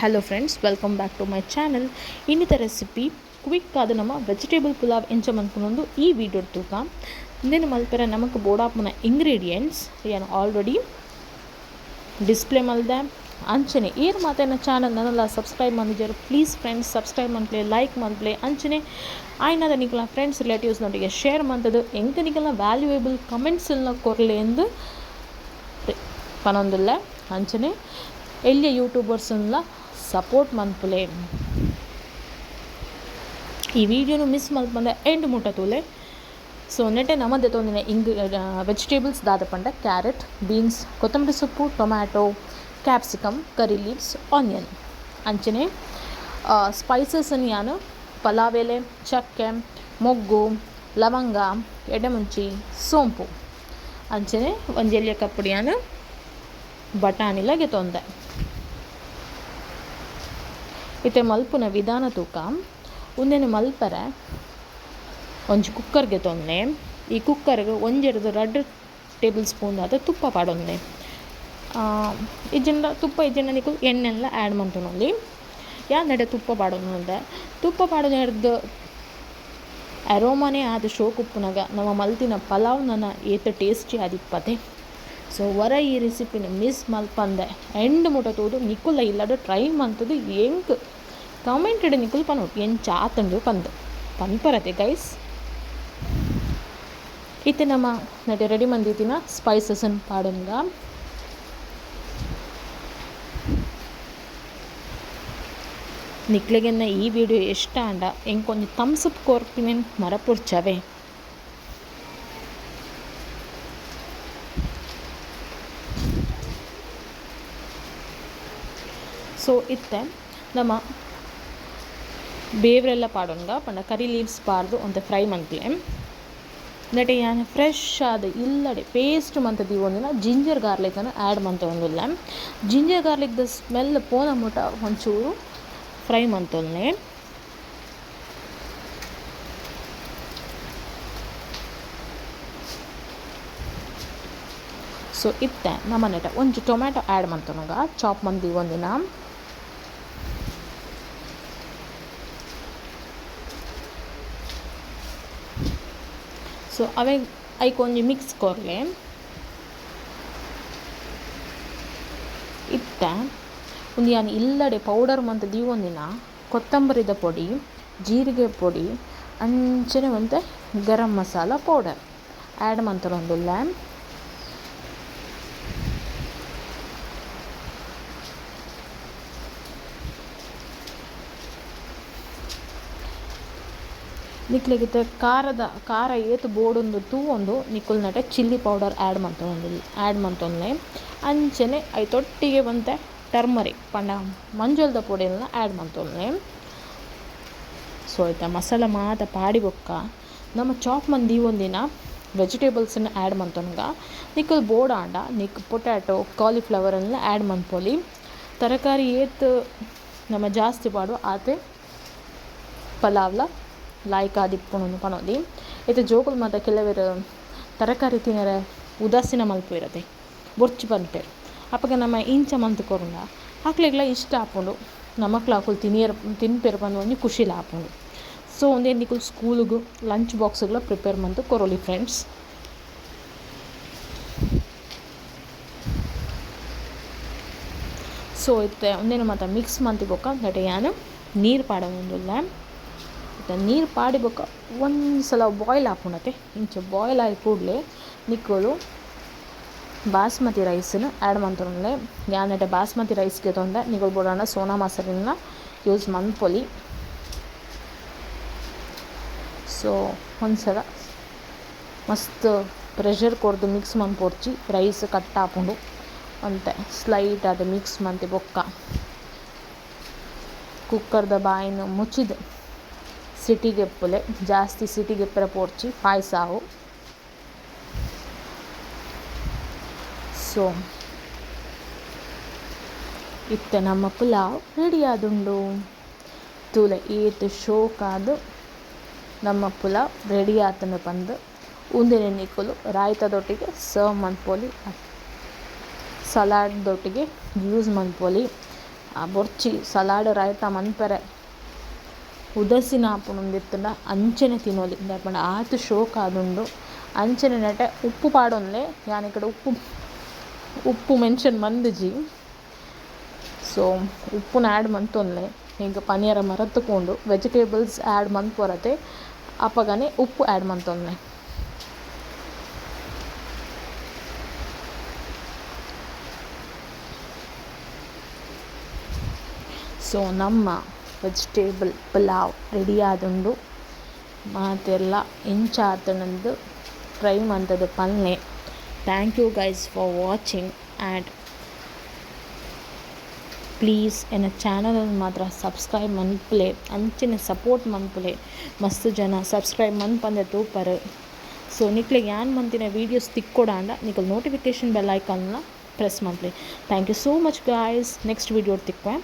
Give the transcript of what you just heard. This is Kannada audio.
Hello friends, welcome back to my channel. ಇನ್ನಿತ ರೆಸಿಪಿ ಕ್ವಿಕ್ ಆದ ನಮ್ಮ ವೆಜಿಟೇಬಲ್ ಪುಲಾವ್ ಎಂಚಮನ್ಕೊಂಡು ಈ ವಿಡಿಯೋ ತೂಕ ಇಂದೇನು ಮಲ್ಪೆರ ನಮಗೆ ಬೋಡಾಪುನ ಇಂಗ್ರೀಡಿಯೆಂಟ್ಸ್ ಏನು ಆಲ್ರೆಡಿ ಡಿಸ್ಪ್ಲೇ ಮಲ್ದೆ ಅಂಚನೆ ಏರು ಮಾತೇನ ಚಾನಲ್ ನನ್ನೆಲ್ಲ ಸಬ್ಸ್ಕ್ರೈಬ್ ಮಾಡಿದ್ದಾರೆ. ಪ್ಲೀಸ್ ಫ್ರೆಂಡ್ಸ್ ಸಬ್ಸ್ಕ್ರೈಬ್ ಮಾಡ್ಪ್ಲೆ, ಲೈಕ್ ಮಾಡ್ಪ್ಲೆ, ಅಂಚನೆ ಆಯ್ನದ ನಿಖಲ ಫ್ರೆಂಡ್ಸ್ ರಿಲೇಟಿವ್ಸ್ನೊಟ್ಟಿಗೆ ಶೇರ್ ಮಾಡ್ತದ್ದು ಎಂಕ ನಿಖಲ ವ್ಯಾಲ್ಯೂಯೇಬಲ್ ಕಮೆಂಟ್ಸನ್ನ ಕೊರಲೆ ಎಂದು ಪನೊಂದಿಲ್ಲ. ಅಂಚನೆ ಎಲ್ಲಿಯ ಯೂಟ್ಯೂಬರ್ಸನ್ನ ಸಪೋರ್ಟ್ ಮನ್ಪುಲೆ. ಈ ವಿಡಿಯೋನು ಮಿಸ್ ಮಲ್ಪಂದ ಎಂಡ್ ಮುಟ್ಟ ತೂಲೆ. ಸೊ ನೆಟ್ಟೆ ನಮ್ಮದೇ ತೊಂದಿನ ವೆಜಿಟೇಬಲ್ಸ್ ದಾದ ಪಂಡ ಕ್ಯಾರೆಟ್, ಬೀನ್ಸ್, ಕೊತ್ತಂಬರಿ ಸೊಪ್ಪು, ಟೊಮ್ಯಾಟೊ, ಕ್ಯಾಪ್ಸಿಕಮ್, ಕರಿ ಲೀವ್ಸ್, ಆನಿಯನ್. ಅಂಚನೆ ಸ್ಪೈಸಸನ್ನು ಯಾನು ಪಲಾವ್ ಎಲೆ, ಚಕ್ಕೆ, ಮೊಗ್ಗು, ಲವಂಗ, ಎಡೆಮುಂಚಿ, ಸೋಂಪು. ಅಂಚನೆ ಒಂಜೆಲ್ಲಿಯ ಕಪ್ಪುಡಿಯಾನು ಬಟಾಣಿಲಗೆ ತೊಂದೆ. ಇತ್ತೆ ಮಲ್ಪುನ ವಿಧಾನ ತೂಕ ಒಂದೇನು ಮಲ್ಪರೆ ಒಂಜಿ ಕುಕ್ಕರ್ಗೆ ತೊಂದೆ. ಈ ಕುಕ್ಕರ್ಗೆ ಒಂಜೆರಡು 2 ಟೇಬಲ್ ಸ್ಪೂನ್ ಆದ ತುಪ್ಪ ಪಾಡೊಂದೆ. ಇಜ್ಜಿಂದ ತುಪ್ಪ ಇಜ್ಜಿಂದ ನಿಕ್ಕು ಎಣ್ಣೆಲ್ಲ ಆ್ಯಡ್ ಮಾಡ್ತೊಂದು ಯಾವ್ದು ತುಪ್ಪ ಪಾಡೊಂದೆ. ತುಪ್ಪ ಪಾಡೋದು ಅರೋಮನೆ ಆದ ಶೋಕ್ ಉಪ್ಪುನಾಗ ನಮ್ಮ ಮಲ್ತಿನ ಪಲಾವ್ ನನ್ನ ಏತ ಟೇಸ್ಟಿ ಆದಿಪ್ಪತೆ. ಸೊ ಈ ರೆಸಿಪಿನ ಮಿಸ್ ಮಲ್ಪಂದೆ ಎಂಡ್ ಮುಟ ತೋದು ನಿಕ್ಕುಲ್ಲ ಇಲ್ಲದ ಟ್ರೈ ಮಂತದ್ದು ಹೆಂಗೆ ಕಮೆಂಟ್ ಇಡ ನಿಕ್ಕುಲ್ ಪನೋಡು ಏನು ಚಾತಂಡು ಪಂದು ಪನ್ಪರತೆ ಗೈಸ್. ಇತ್ತೆ ನಮ್ಮ ನಡೆ ರೆಡಿ ಮಂದಿತಿನ ಸ್ಪೈಸಸನ್ನು ಪಾಡಂಗ ನಿಕ್ಲೆಗೆನ್ನ ಈ ವಿಡಿಯೋ ಇಷ್ಟ ಅಂಡ ಎಂಕೊಂದು ಥಮ್ಸಪ್ ಕೋರ್ಪಿನ ಮರಪುರ್ಚವೆ. ಸೊ ಇತ್ತೆ ನಮ್ಮ ಬೇವ್ರೆಲ್ಲ ಪಾಡೋಂಗ ಪಂಡ ಕರಿ ಲೀವ್ಸ್ ಪಾರ್ದು ಒಂದು ಫ್ರೈ ಮಂತ್ಲೆ ನಟೆ ಯಾನು ಫ್ರೆಶ್ ಆದ ಇಲ್ಲಡೆ ಪೇಸ್ಟ್ ಮಂತದಿ ಒಂದಿನ ಜಿಂಜರ್ ಗಾರ್ಲಿಕನ್ನು ಆ್ಯಡ್ ಮಂತ ಒಂದಿಲ್ಲ. ಜಿಂಜರ್ ಗಾರ್ಲಿಕ್ದ ಸ್ಮೆಲ್ ಪೋನ ಮುಟ ಒಂಚೂರು ಫ್ರೈ ಮಂತೊಲ್ಲೆ. ಸೊ ಇತ್ತೆ ನಮ್ಮ ನೆಟ ಒಂಚು ಟೊಮ್ಯಾಟೊ ಆ್ಯಡ್ ಮಂತನಗ ಚಾಪ್ ಮಂದಿ ಒಂದಿನ. ಸೊ ಅವೇ ಐಕೊಂಜಿ ಮಿಕ್ಸ್ ಕೊರ್ಲೆ. ಇತ್ತ ಒಂದು ಯಾನು ಇಲ್ಲಡೆ ಪೌಡರ್ ಮಂತ ದೀವೊಂದಿನ ಕೊತ್ತಂಬರಿದ ಪೊಡಿ, ಜೀರಿಗೆ ಪೊಡಿ, ಅಂಚನೆ ಒಂದು ಗರಂ ಮಸಾಲ ಪೌಡರ್ ಆ್ಯಡ್ ಮಂತೊಂದುಲ್ಲ. ನಿಕ್ಲಿಗಿತ್ತೆ ಖಾರ ಏತು ಬೋಡೊಂದು ತೂವೊಂದು ನಿಕ್ಕುಲ್ ನಟೆ ಚಿಲ್ಲಿ ಪೌಡರ್ ಆ್ಯಡ್ ಮಂತೊಂದೆ. ಅಂಚನೆ ಐತೊಟ್ಟಿಗೆ ಬಂತೆ ಟರ್ಮರಿಕ್ ಪಂಡ ಮಂಜುಳದ ಪೊಡಿಯನ್ನ ಆ್ಯಡ್ ಮಂತೊಂದೆ. ಸೊ ಆಯ್ತಾ ಮಸಾಲ ಮಾತ ಪಾಡಿ ಬೊಕ್ಕ ನಮ್ಮ ಚಾಪ್ ಮಂದಿ ಒಂದಿನ ವೆಜಿಟೇಬಲ್ಸನ್ನು ಆ್ಯಡ್ ಮಂತೊನ್ಗ ನಿಕ್ಕಲ್ ಬೋಡ ಆಂಡ ನಿಕ್ ಪೊಟ್ಯಾಟೊ, ಕಾಲಿಫ್ಲವರನ್ನ ಆ್ಯಡ್ ಮಂತ್ಪೊಲಿ. ತರಕಾರಿ ಏತು ನಮ್ಮ ಜಾಸ್ತಿ ಪಾಡು ಆತೆ ಪಲಾವ್ಲ ಲಾಯ್ಕ್ ಆದಿಪ್ಪುಣು ಪನೋದಿ. ಇದು ಜೋಕುಲು ಮಾತ ಕೆಲವರು ತರಕಾರಿ ತಿನ್ನರೆ ಉದಾಸೀನ ಮಲ್ಪು ಇರತ್ತೆ ಬೊರ್ಚಿ ಬಂತೇರು ಅಪ್ಪಗೆ ನಮ್ಮ ಇಂಚ ಮಂತು ಕೊರಂಡ ಹಾಕ್ಲಿಗ್ಲ ಇಷ್ಟ ಹಾಕೊಂಡು ನಮಕ್ಲು ಹಾಕುಲು ತಿನ್ಪೇರು ಬಂದು ಒಂದು ಖುಷಿಲ ಹಾಕೊಂಡು. ಸೊ ಒಂದೇ ನಿಕ್ಕುಲು ಸ್ಕೂಲಿಗೂ ಲಂಚ್ ಬಾಕ್ಸ್ಗಳ ಪ್ರಿಪೇರ್ ಮಂತು ಕೊರೋಲಿ ಫ್ರೆಂಡ್ಸ್. ಸೊ ಇತ್ತೆ ಒಂದೇನು ಮಾತ ಮಿಕ್ಸ್ ಮಂತಿ ಬೊಕ್ಕ ನಟೆ ಯಾನು ನೀರು ಪಾಡೊಂದಿಲ್ಲ. ನೀರು ಪಾಡಿಬೇಕ ಒಂದು ಸಲ ಬಾಯ್ಲ್ ಹಾಕೊಂಡತೆ ಇಂಚೆ ಬಾಯ್ಲ್ ಆಗಿ ಕೂಡಲೇ ನಿಕ್ಕಲು ಬಾಸ್ಮತಿ ರೈಸನ್ನು ಆ್ಯಡ್ ಮಾಡ್ತೊಂಡೆ. ಯಾನಟೆ ಬಾಸ್ಮತಿ ರೈಸ್ಗೆ ತೊಂದೆ ನಿಗಳು ಬೋಡೋಣ ಸೋನಾ ಮಸಾಲೆನ ಯೂಸ್ ಮಾಡ್ಪೊಲಿ. ಸೊ ಒಂದು ಸಲ ಮಸ್ತ್ ಪ್ರೆಷರ್ ಕೊಡ್ದು ಮಿಕ್ಸ್ ಮಾಡ್ಪೊಡ್ಚಿ ರೈಸ್ ಕಟ್ ಹಾಕೊಂಡು ಅಂತೆ ಸ್ಲೈಟ್ ಆದ ಮಿಕ್ಸ್ ಮಂತಿ ಬೊಕ್ಕ ಕುಕ್ಕರ್ದ ಬಾಯಿನ ಮುಚ್ಚಿದ ಸಿಟಿಗೆಪ್ಪಲೆ ಜಾಸ್ತಿ ಸಿಟಿಗೆಪ್ಪರ ಪೋಡ್ಚಿ ಪಾಯಸಾವು. ಸೊ ಇತ್ತೆ ನಮ್ಮ ಪುಲಾವ್ ರೆಡಿ ಆದುಂಡು ತೂಲೆ ಏತು ಶೋಕಾದು ನಮ್ಮ ಪುಲಾವ್ ರೆಡಿ ಆತನ ಬಂದು ಉಂದಿನ ನಿಕ್ಕಲು ರಾಯ್ತದೊಟ್ಟಿಗೆ ಸರ್ವ್ ಮಾಡ್ಪೋಲಿ, ಸಲಾಡ್ದೊಟ್ಟಿಗೆ ಯೂಸ್ ಮಾಡ್ಪೋಲಿ. ಆ ಬೊರ್ಚಿ ಸಲಾಡ್ ರಾಯ್ತ ಮನ್ಪೆರೆ ಉದಸಿನ ಆಪುನೊಂದಿತ್ತುಂಡ ಅಂಚನೆ ತಿನ್ನೋಲಿ ದಾಯೆಪಂಡ ಆತು ಶೋಕ್ ಆದುಂಡು. ಅಂಚನೆ ನೆಟೆ ಉಪ್ಪು ಪಾಡೊನ್ಲೆ ಯಾನ್ ಇಕಡೆ ಉಪ್ಪು ಮೆನ್ಷನ್ ಮಂದಿಜಿ. ಸೊ ಉಪ್ಪುನ ಆ್ಯಡ್ ಮಂತೊನ್ಲೆ ಈಗ ಪನಿಯರ ಮರತ್ತುಕೊಂಡು ವೆಜಿಟೇಬಲ್ಸ್ ಆ್ಯಡ್ ಮನ್ಪೊರತೆ ಅಪಗನೆ ಉಪ್ಪು ಆ್ಯಡ್ ಮಂತೊನ್ಲೆ. ಸೊ ನಮ್ಮ ವೆಜಿಟೇಬಲ್ ಪಲಾವ್ ರೆಡಿ ಆದುಂಡು. ಮಾತೆಲ್ಲ ಇಂಚ ಆತನಂದು ಟ್ರೈ ಮಂತದ್ದು ಪಲ್ಲೆ. Thank you guys for watching and please ಎನ್ನ ಚಾನಲನ್ನು ಮಾತ್ರ ಸಬ್ಸ್ಕ್ರೈಬ್ ಮನ್ಪುಲೆ, ಅಂಚನೆ ಸಪೋರ್ಟ್ ಮನ್ಪುಲೆ. ಮಸ್ತ್ ಜನ ಸಬ್ಸ್ಕ್ರೈಬ್ ಮನ್ಪಂದೆ ತೂಪರ್. ಸೊ ನಿಕ್ಲೆಗ್ ಯಾನ್ ಮಂತಿನ ವೀಡಿಯೋಸ್ ತಿಕ್ಕೊಡಾಂಡ ನಿಕಲ್ ನೋಟಿಫಿಕೇಷನ್ ಬೆಲ್ ಐಕಾನ್ನ ಪ್ರೆಸ್ ಮನ್ಪುಲೆ. Thank you so much guys. Next video ತಿಕ್ವೆ.